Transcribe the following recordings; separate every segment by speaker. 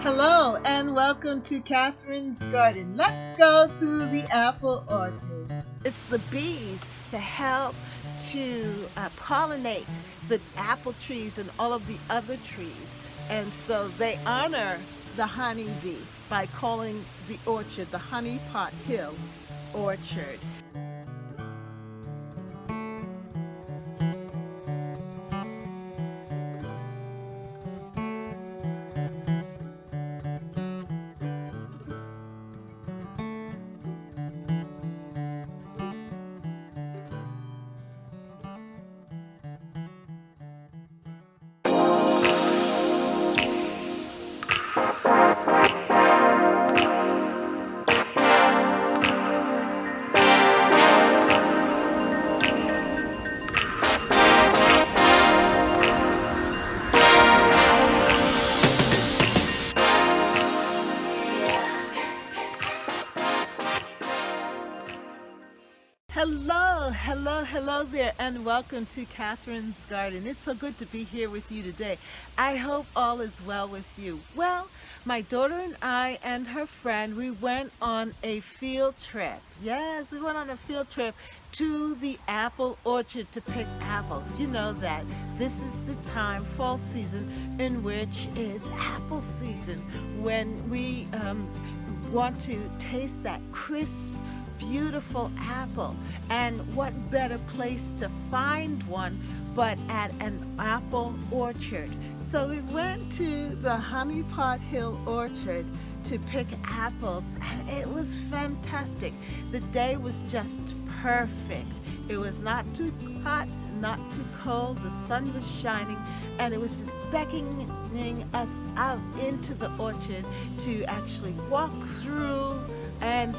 Speaker 1: Hello and welcome to Catherine's Garden. Let's go to the apple orchard.
Speaker 2: It's the bees that help to pollinate the apple trees and all of the other trees. And so they honor the honeybee by calling the orchard the Honey Pot Hill Orchard. Hello there, and welcome to Catherine's Garden. It's so good to be here with you today. I hope all is well with you. Well, my daughter and I and her friend, we went on a field trip. Yes, we went on a field trip to the apple orchard to pick apples. You know that this is the time, fall season, in which is apple season, when we want to taste that crisp, beautiful apple. And what better place to find one but at an apple orchard? So we went to the Honey Pot Hill Orchard to pick apples, and it was fantastic. The day was just perfect. It was not too hot, not too cold. The sun was shining, and it was just beckoning us out into the orchard to actually walk through and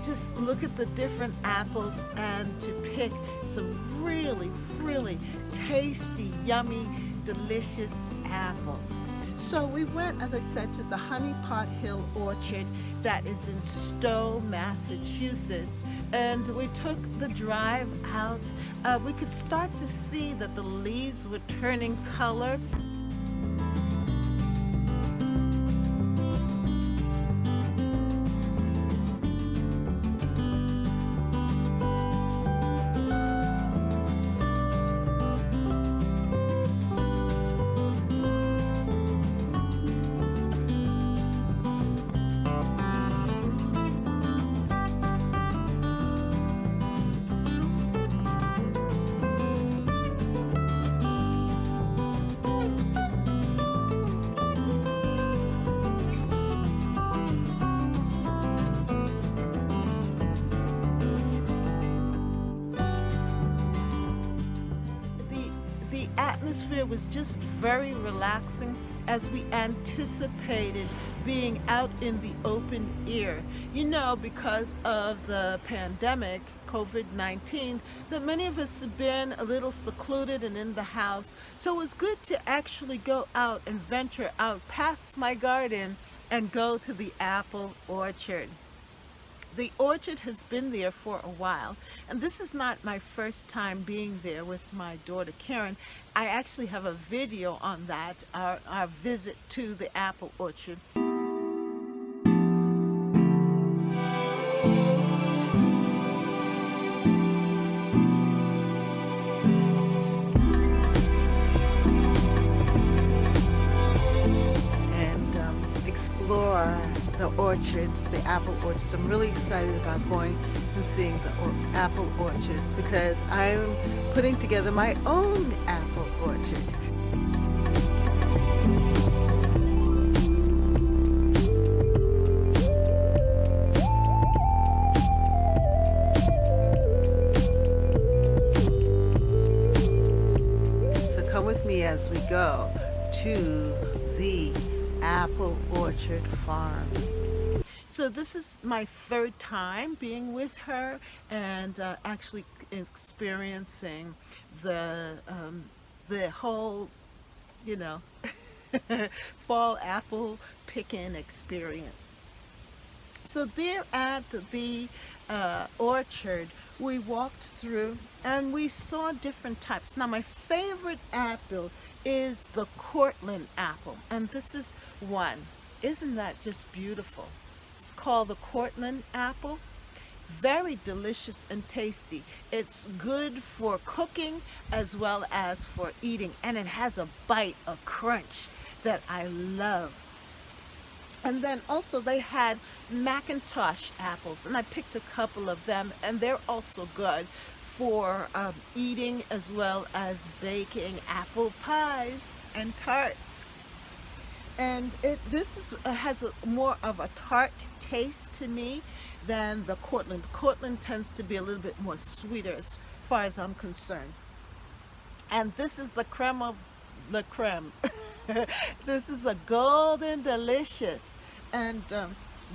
Speaker 2: just look at the different apples and to pick some really tasty, yummy, delicious apples. So we went, as I said, to the Honey Pot Hill Orchard that is in Stowe, Massachusetts, and we took the drive out. We could start to see that the leaves were turning color. Atmosphere was just very relaxing as we anticipated being out in the open air. You know, because of the pandemic, COVID-19, that many of us have been a little secluded and in the house. So it was good to actually go out and venture out past my garden and go to the apple orchard. The orchard has been there for a while, and this is not my first time being there with my daughter Karen. I actually have a video on that, our visit to the apple orchard. Explore the orchards, the apple orchards. I'm really excited about going and seeing the apple orchards because I'm putting together my own apple orchard. So come with me as we go to the apple orchard farm. So this is my third time being with her and actually experiencing the whole, fall apple picking experience. So there at the orchard, we walked through and we saw different types. Now my favorite apple is the Cortland apple, and this is one. Isn't that just beautiful? It's called the Cortland apple. Very delicious and tasty. It's good for cooking as well as for eating, and it has a bite, a crunch that I love. And then also they had Macintosh apples, and I picked a couple of them, and they're also good for eating as well as baking apple pies and tarts. And this is has a, more of a tart taste to me than the Cortland. Cortland tends to be a little bit more sweeter as far as I'm concerned. And this is the creme of the creme. This is a golden delicious, and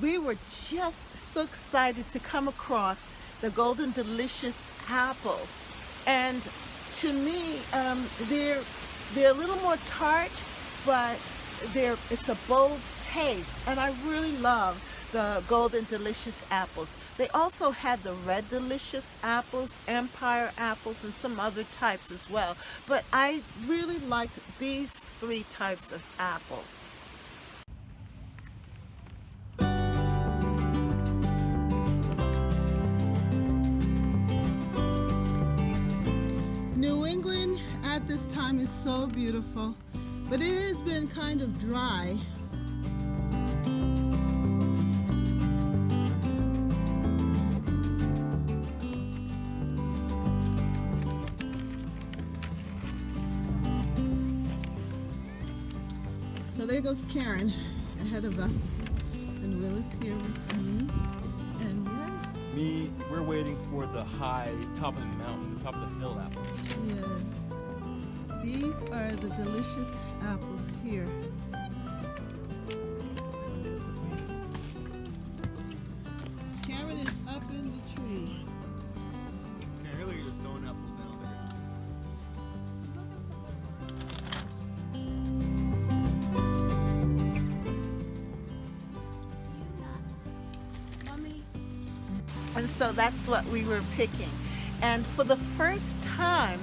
Speaker 2: we were just so excited to come across the golden delicious apples. And to me, they're a little more tart, but it's a bold taste, and I really love the golden delicious apples. They also had the red delicious apples, empire apples, and some other types as well, but I really liked these three types of apples.
Speaker 1: New England at this time is so beautiful, but it has been kind of dry. So there goes Karen ahead of us, and Will is here with me. And yes,
Speaker 3: We're waiting for the high top of the mountain, the top of the hill apples.
Speaker 1: yes, these are the delicious apples here. Karen is up in the tree.
Speaker 3: Okay, earlier you were throwing apples down there.
Speaker 2: And so that's what we were picking. And for the first time,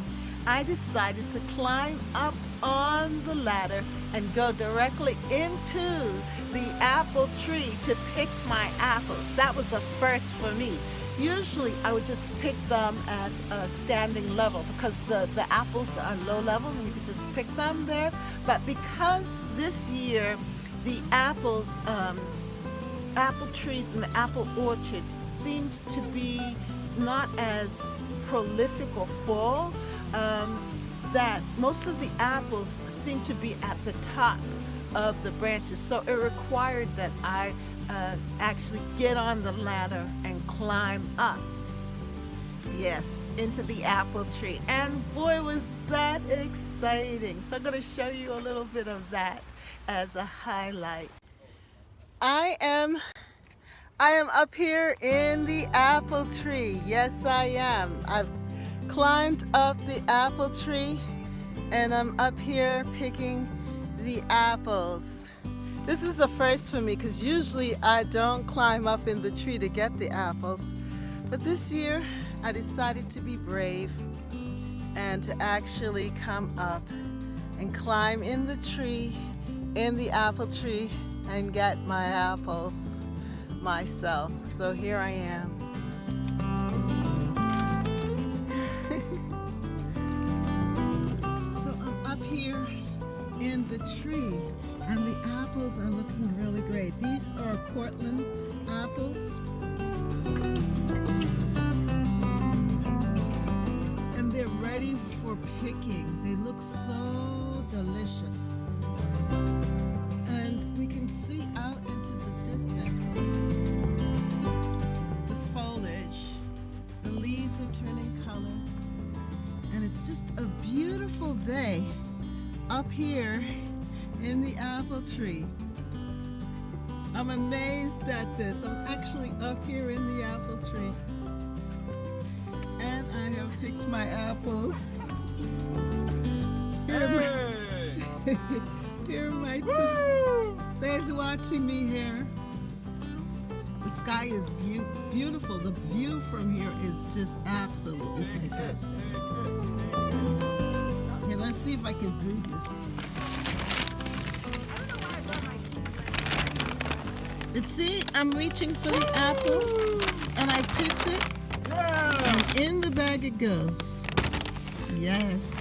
Speaker 2: I decided to climb up on the ladder and go directly into the apple tree to pick my apples. That was a first for me. Usually I would just pick them at a standing level because the apples are low level and you could just pick them there. But because this year the apples, apple trees in the apple orchard seemed to be not as prolific or full, that most of the apples seemed to be at the top of the branches. So it required that I actually get on the ladder and climb up. Yes, into the apple tree. And boy, was that exciting. So I'm going to show you a little bit of that as a highlight. I am up here in the apple tree. Yes, I am. I've climbed up the apple tree and I'm up here picking the apples. This is a first for me because usually I don't climb up in the tree to get the apples. But this year I decided to be brave and to actually come up and climb in the tree, in the apple tree, and get my apples myself. So here I am. So I'm up here in the tree and the apples are looking really great. These are Cortland apples. And they're ready for picking. They look so delicious. And we can see out into the distance the foliage. The leaves are turning color. And it's just a beautiful day up here in the apple tree. I'm amazed at this. I'm actually up here in the apple tree. And I have picked my apples. Here are my two. There's watching me here. The sky is beautiful. The view from here is just absolutely fantastic. Okay, let's see if I can do this.
Speaker 1: And see, I'm reaching for the apple, and I picked it, and in the bag it goes. Yes.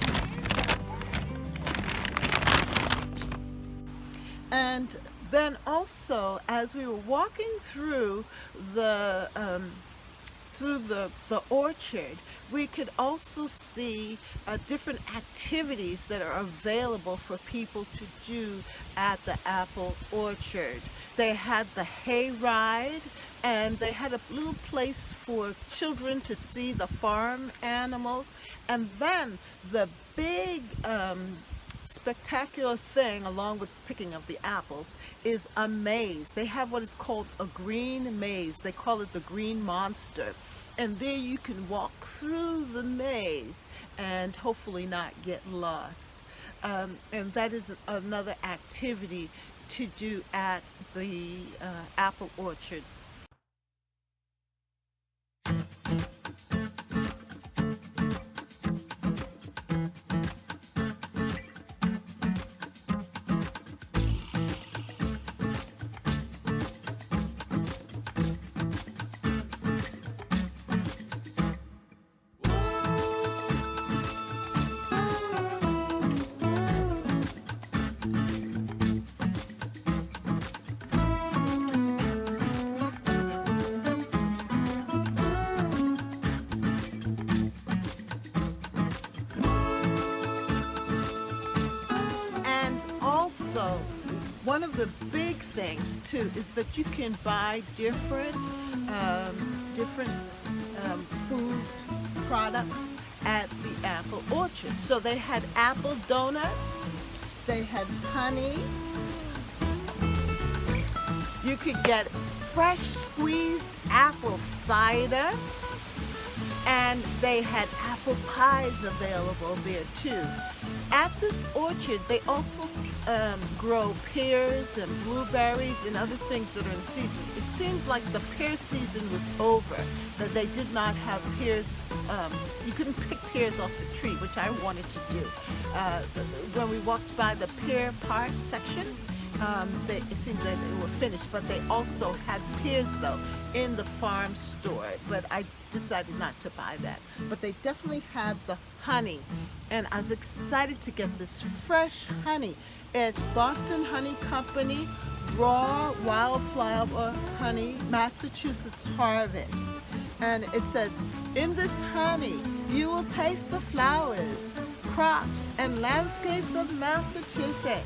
Speaker 2: And then also, as we were walking through the orchard, we could also see different activities that are available for people to do at the apple orchard. They had the hay ride, and they had a little place for children to see the farm animals, and then the big spectacular thing, along with picking of the apples, is a maze. They have what is called a green maze. They call it the Green Monster. And there you can walk through the maze and hopefully not get lost. And that is another activity to do at the apple orchard. Also, one of the big things too is that you can buy different food products at the apple orchard. So they had apple donuts, they had honey. You could get fresh squeezed apple cider, and they had apple pies available there too. At this orchard, they also grow pears and blueberries and other things that are in season. It seemed like the pear season was over, that they did not have pears. You couldn't pick pears off the tree, which I wanted to do. When we walked by the pear part section, it seemed that they were finished, but they also had pears though in the farm store, but I decided not to buy that. But they definitely had the honey, and I was excited to get this fresh honey. It's Boston Honey Company raw wildflower honey, Massachusetts harvest, and it says, in this honey you will taste the flowers, crops, and landscapes of Massachusetts.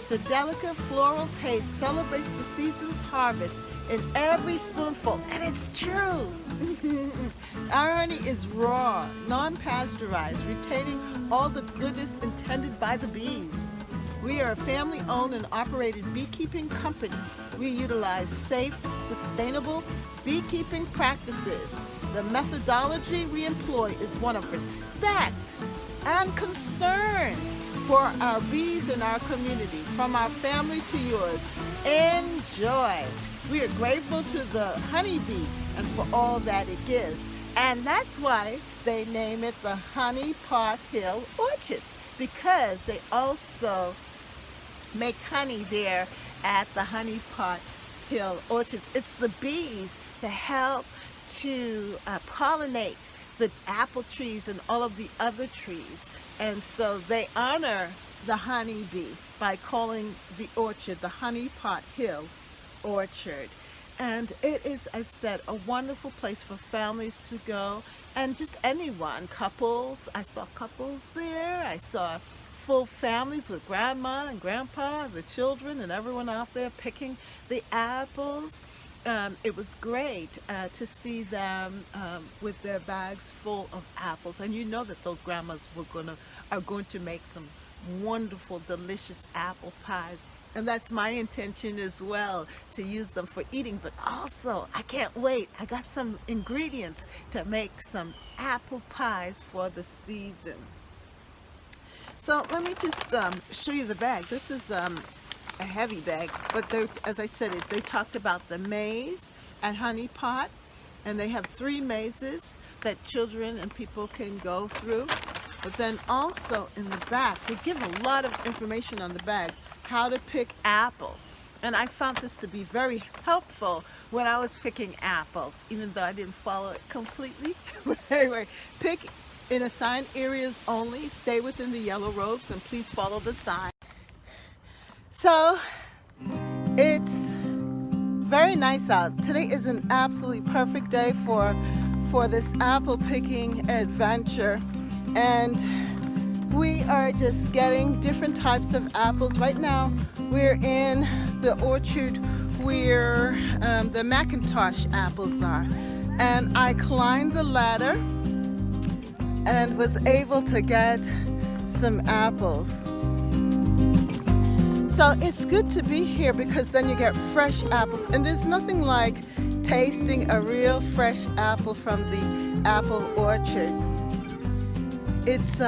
Speaker 2: The delicate floral taste celebrates the season's harvest in every spoonful, and it's true. Our honey is raw, non-pasteurized, retaining all the goodness intended by the bees. We are a family-owned and operated beekeeping company. We utilize safe, sustainable beekeeping practices. The methodology we employ is one of respect and concern for our bees in our community, from our family to yours. Enjoy. We are grateful to the honeybee and for all that it gives. And that's why they name it the Honey Pot Hill Orchards, because they also make honey there at the Honey Pot Hill Orchards. It's the bees that help to pollinate the apple trees and all of the other trees. And so they honor the honeybee by calling the orchard the Honey Pot Hill Orchard. And it is, as I said, a wonderful place for families to go, and just anyone, couples. I saw couples there. I saw full families with grandma and grandpa, the children, and everyone out there picking the apples. It was great to see them with their bags full of apples, and you know that those grandmas are going to make some wonderful, delicious apple pies, and that's my intention as well, to use them for eating. But also, I can't wait. I got some ingredients to make some apple pies for the season. So let me just show you the bag. This is a heavy bag, but as I said, they talked about the maze at Honey Pot, and they have 3 mazes that children and people can go through. But then also in the back, they give a lot of information on the bags, how to pick apples. And I found this to be very helpful when I was picking apples, even though I didn't follow it completely. But anyway, pick in assigned areas only, stay within the yellow ropes, and please follow the sign. So it's very nice out. Today is an absolutely perfect day for this apple picking adventure. And we are just getting different types of apples. Right now, we're in the orchard where the Macintosh apples are. And I climbed the ladder and was able to get some apples. So it's good to be here because then you get fresh apples. And there's nothing like tasting a real fresh apple from the apple orchard. It's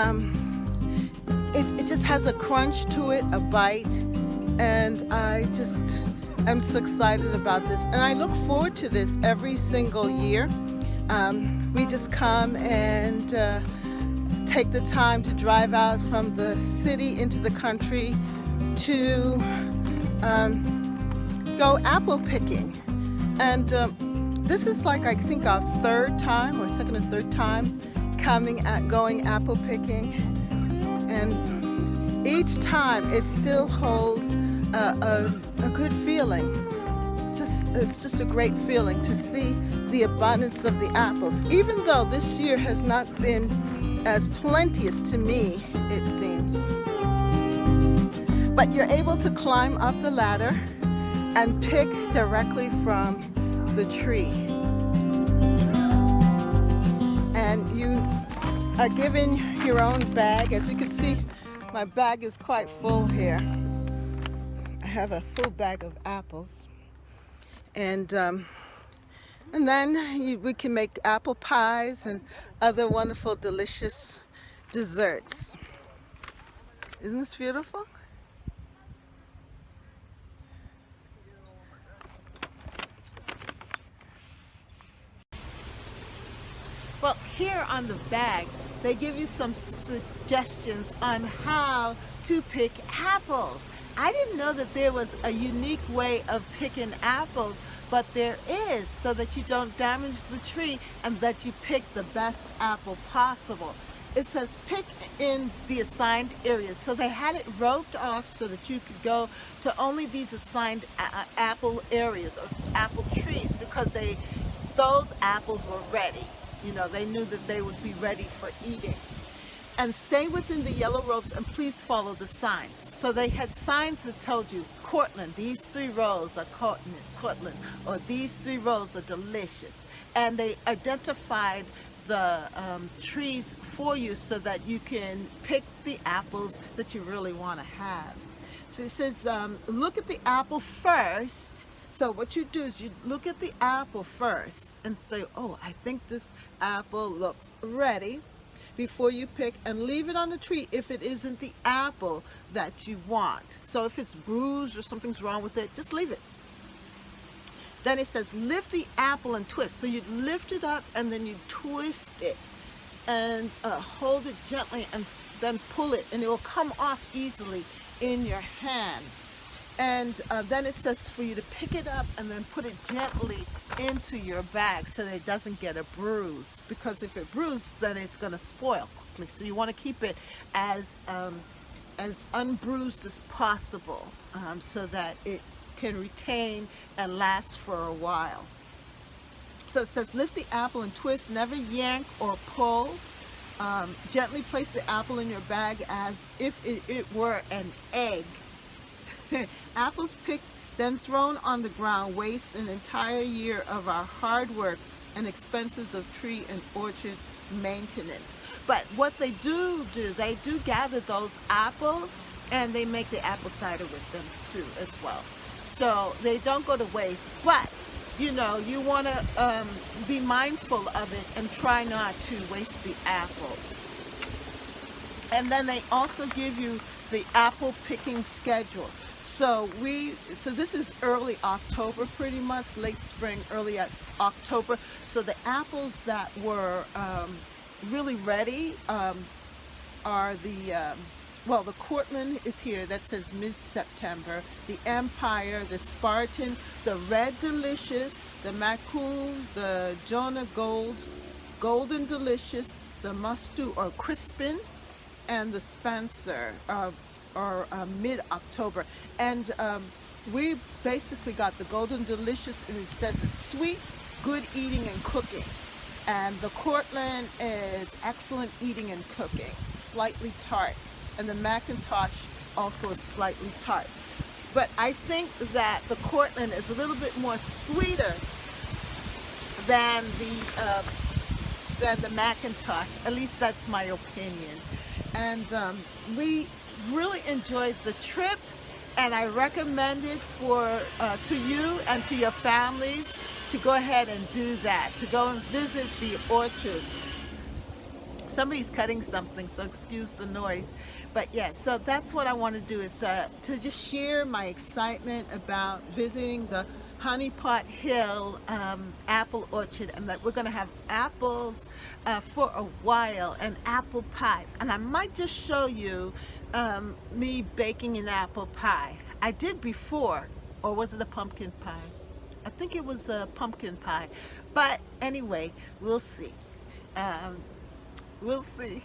Speaker 2: it just has a crunch to it, a bite, and I just am so excited about this. And I look forward to this every single year. We just come and take the time to drive out from the city into the country to go apple picking. And this is like, I think, our third time or second or third time going apple picking. And each time it still holds a good feeling. It's just a great feeling to see the abundance of the apples, even though this year has not been as plenteous to me, it seems. But you're able to climb up the ladder and pick directly from the tree. And you are given your own bag. As you can see, my bag is quite full here. I have a full bag of apples. And then we can make apple pies and other wonderful, delicious desserts. Isn't this beautiful? Well, here on the bag, they give you some suggestions on how to pick apples. I didn't know that there was a unique way of picking apples, but there is, so that you don't damage the tree and that you pick the best apple possible. It says pick in the assigned areas. So they had it roped off so that you could go to only these assigned apple areas or apple trees, because those apples were ready. You know, they knew that they would be ready for eating. And stay within the yellow ropes and please follow the signs. So they had signs that told you, Cortland, these 3 rows are Cortland, or these 3 rows are delicious. And they identified the trees for you so that you can pick the apples that you really want to have. So it says, look at the apple first. So what you do is you look at the apple first and say, oh, I think this apple looks ready, before you pick, and leave it on the tree if it isn't the apple that you want. So if it's bruised or something's wrong with it, just leave it. Then it says lift the apple and twist. So you lift it up and then you twist it and hold it gently and then pull it, and it will come off easily in your hand. And then it says for you to pick it up and then put it gently into your bag so that it doesn't get a bruise, because if it bruises, then it's going to spoil quickly. So you want to keep it as unbruised as possible, so that it can retain and last for a while. So it says lift the apple and twist, never yank or pull. Gently place the apple in your bag as if it were an egg. Apples picked, then thrown on the ground, waste an entire year of our hard work and expenses of tree and orchard maintenance. But what they do, they do gather those apples and they make the apple cider with them too as well. So they don't go to waste, but you know, you want to be mindful of it and try not to waste the apples. And then they also give you the apple picking schedule. So this is early October, pretty much late spring, early October. So the apples that were really ready are the well, the Cortland is here. That says mid-September. The Empire, the Spartan, the Red Delicious, the Maccoon, the Jonah Gold, Golden Delicious, the Mustu or Crispin, and the Spencer are mid-October. And we basically got the Golden Delicious, and it says it's sweet, good eating and cooking. And the Cortland is excellent eating and cooking, slightly tart. And the Macintosh also is slightly tart. But I think that the Cortland is a little bit more sweeter than the Macintosh. At least that's my opinion. And we really enjoyed the trip, and I recommend it to you and to your families to go ahead and do that, to go and visit the orchard. Somebody's cutting something, so excuse the noise. But yeah, so that's what I want to do, is to just share my excitement about visiting the Honey Pot Hill apple orchard, and that we're going to have apples for a while, and apple pies. And I might just show you me baking an apple pie. I did before, or was it a pumpkin pie? I think it was a pumpkin pie. But anyway, we'll see. We'll see.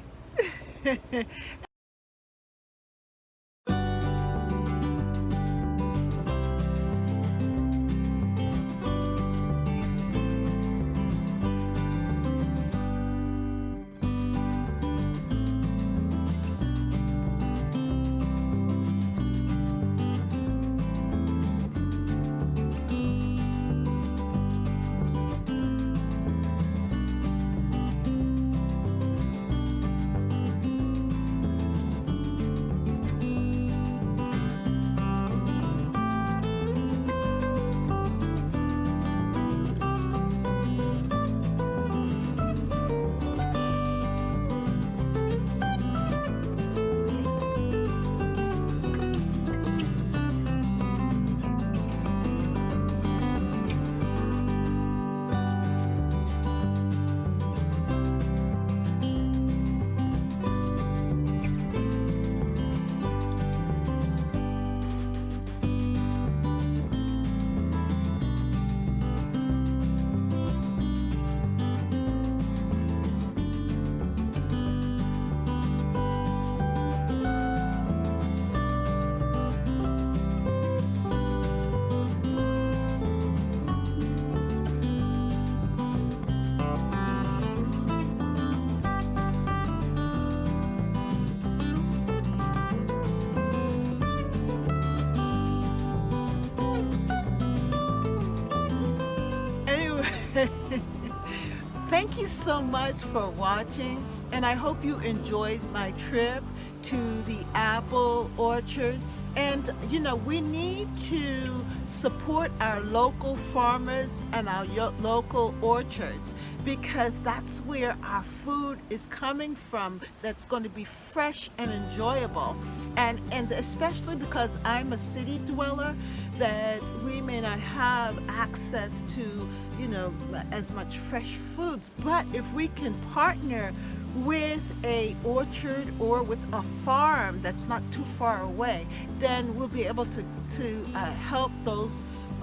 Speaker 2: Thank you so much for watching, and I hope you enjoyed my trip to the apple orchard. And you know, we need to support our local farmers and our local orchards, because that's where our food is coming from, that's going to be fresh and enjoyable. And especially because I'm a city dweller, that we may not have access to, you know, as much fresh foods. But if we can partner with a orchard or with a farm that's not too far away, then we'll be able to help those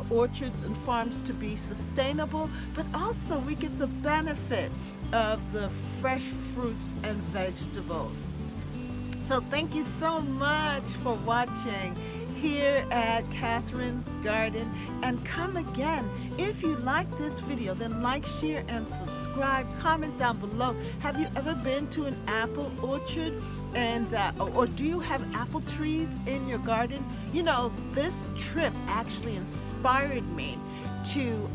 Speaker 2: orchards and farms to be sustainable, but also we get the benefit of the fresh fruits and vegetables. So thank you so much for watching here at Catherine's Garden, and come again. If you like this video, then like, share, and subscribe. Comment down below. Have you ever been to an apple orchard? And or do you have apple trees in your garden? You know, this trip actually inspired me to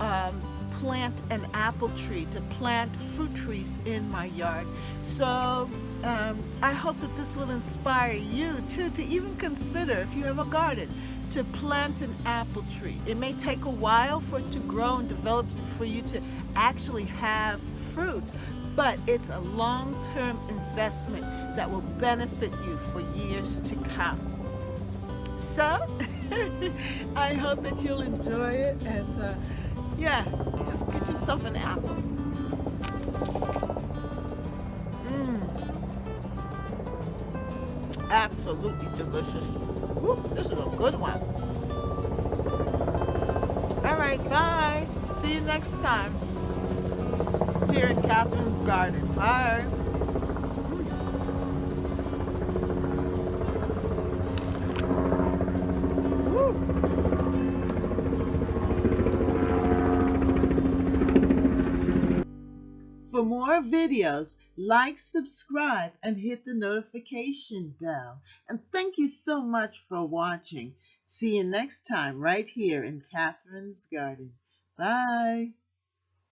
Speaker 2: plant an apple tree, to plant fruit trees in my yard. So I hope that this will inspire you too, to even consider, if you have a garden, to plant an apple tree. It may take a while for it to grow and develop, for you to actually have fruits, but it's a long-term investment that will benefit you for years to come. So I hope that you'll enjoy it, and yeah, just get yourself an apple. Absolutely delicious. Woo, this is a good one. All right, bye. See you next time here in Catherine's Garden. Bye.
Speaker 1: For more videos, like, subscribe, and hit the notification bell. And thank you so much for watching. See you next time right here in Catherine's Garden. Bye.